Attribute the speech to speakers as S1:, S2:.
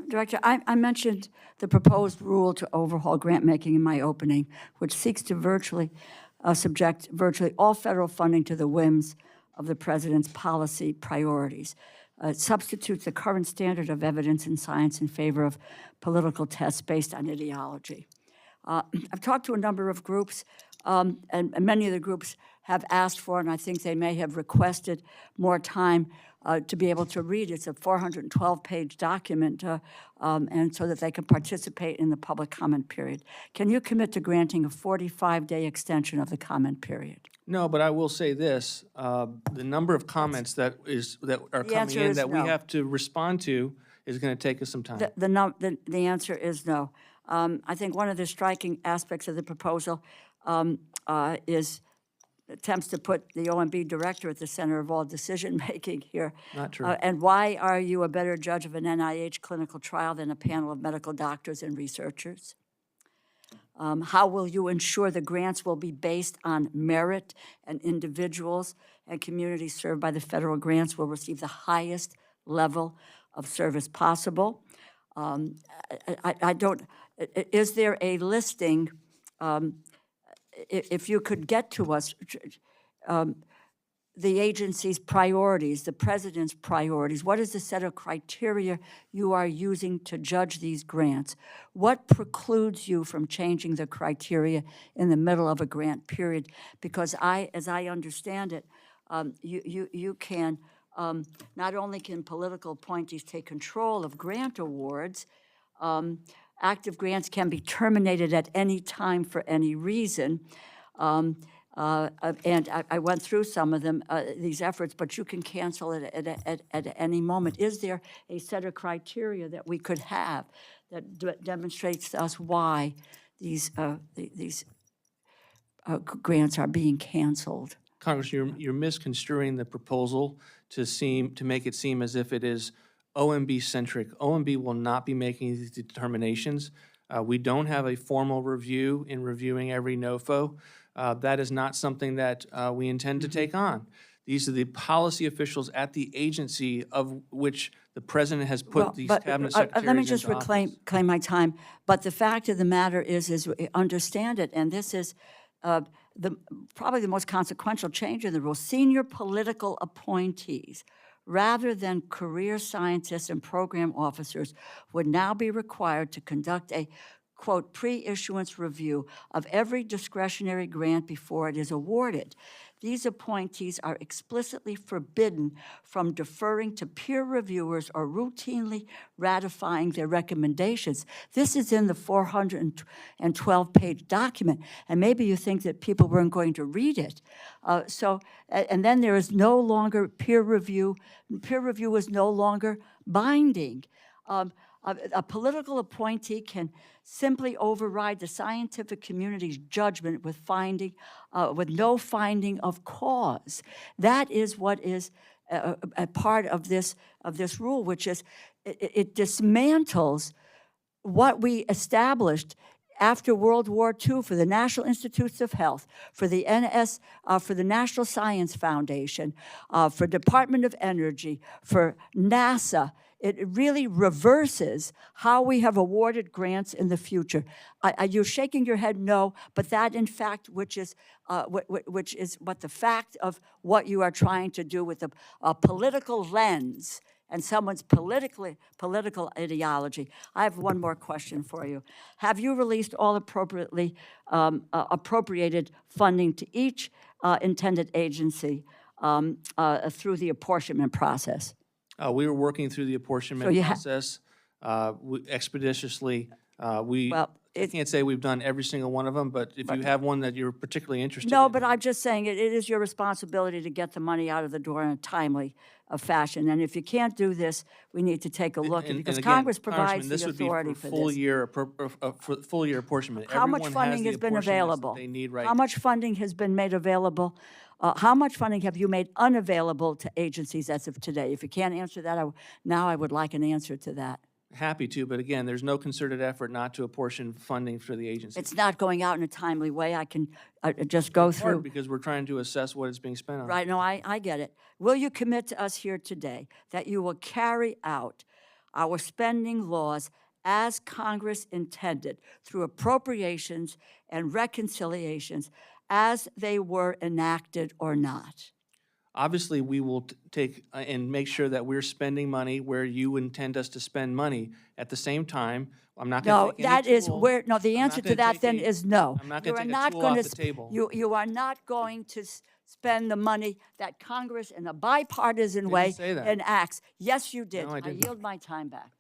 S1: Director, I mentioned the proposed rule to overhaul grant-making in my opening, which seeks to subject virtually all federal funding to the whims of the president's policy priorities. It substitutes the current standard of evidence in science in favor of political tests based on ideology. I've talked to a number of groups, and many of the groups have asked for, and I think they may have requested more time to be able to read. It's a 412-page document, and so that they can participate in the public comment period. Can you commit to granting a 45-day extension of the comment period?
S2: No, but I will say this, the number of comments that are coming in that we have to respond to is going to take us some time.
S1: The answer is no. I think one of the striking aspects of the proposal is attempts to put the OMB director at the center of all decision-making here.
S2: Not true.
S1: And why are you a better judge of an NIH clinical trial than a panel of medical doctors and researchers? How will you ensure the grants will be based on merit and individuals and communities served by the federal grants will receive the highest level of service possible? Is there a listing, if you could get to us, the agency's priorities, the president's priorities? What is the set of criteria you are using to judge these grants? What precludes you from changing the criteria in the middle of a grant period? Because as I understand it, you can, not only can political appointees take control of grant awards, active grants can be terminated at any time for any reason. And I went through some of them, these efforts, but you can cancel it at any moment. Is there a set of criteria that we could have that demonstrates to us why these grants are being canceled?
S2: Congress, you're misconstruing the proposal to make it seem as if it is OMB-centric. OMB will not be making these determinations. We don't have a formal review in reviewing every NOFO. That is not something that we intend to take on. These are the policy officials at the agency of which the president has put these cabinet secretaries
S1: let me just
S2: into office.
S1: claim my time. But the fact of the matter is understand it, and this is probably the most consequential change in the rule. Senior political appointees, rather than career scientists and program officers, would now be required to conduct a, quote, pre-issuance review of every discretionary grant before it is awarded. These appointees are explicitly forbidden from deferring to peer reviewers or routinely ratifying their recommendations. This is in the 412-page document, and maybe you think that people weren't going to read it. And then there is no longer peer review. Peer review is no longer binding. A political appointee can simply override the scientific community's judgment with no finding of cause. That is what is a part of this rule, which is it dismantles what we established after World War II for the National Institutes of Health, for the for the National Science Foundation, for Department of Energy, for NASA. It really reverses how we have awarded grants in the future. You're shaking your head no, but that, in fact, which is what the fact of what you are trying to do with a political lens and someone's political ideology. I have one more question for you. Have you released all appropriately appropriated funding to each intended agency through the apportionment process?
S2: We were working through the apportionment process expeditiously. I can't say we've done every single one of them, but if you have one that you're particularly interested in.
S1: No, but I'm just saying it is your responsibility to get the money out of the door in a timely fashion. And if you can't do this, we need to take a look, because again, Congress provides the authority for this.
S2: Full year apportionment.
S1: How much funding has been available?
S2: They need right.
S1: How much funding has been made available? How much funding have you made unavailable to agencies as of today? If you can't answer that, now I would like an answer to that.
S2: Happy to, but again, there's no concerted effort not to apportion funding for the agency.
S1: It's not going out in a timely way. I can just go through.
S2: Because we're trying to assess what it's being spent on.
S1: Right, no, I get it. Will you commit to us here today that you will carry out our spending laws as Congress intended through appropriations and reconciliations as they were enacted or not?
S2: Obviously, we will take and make sure that we're spending money where you intend us to spend money. At the same time, I'm not going
S1: No,
S2: to take any
S1: that is
S2: tool.
S1: where, no, the
S2: I'm
S1: answer
S2: not
S1: to
S2: gonna
S1: that
S2: take
S1: then
S2: a-
S1: is no.
S2: I'm not
S1: You
S2: going to
S1: are
S2: take a
S1: not
S2: tool
S1: going
S2: off
S1: to
S2: the table.
S1: You are not going to spend the money that Congress in a bipartisan
S2: Didn't
S1: way
S2: say that.
S1: enacts. Yes, you did.
S2: No, I didn't.
S1: yield my time back.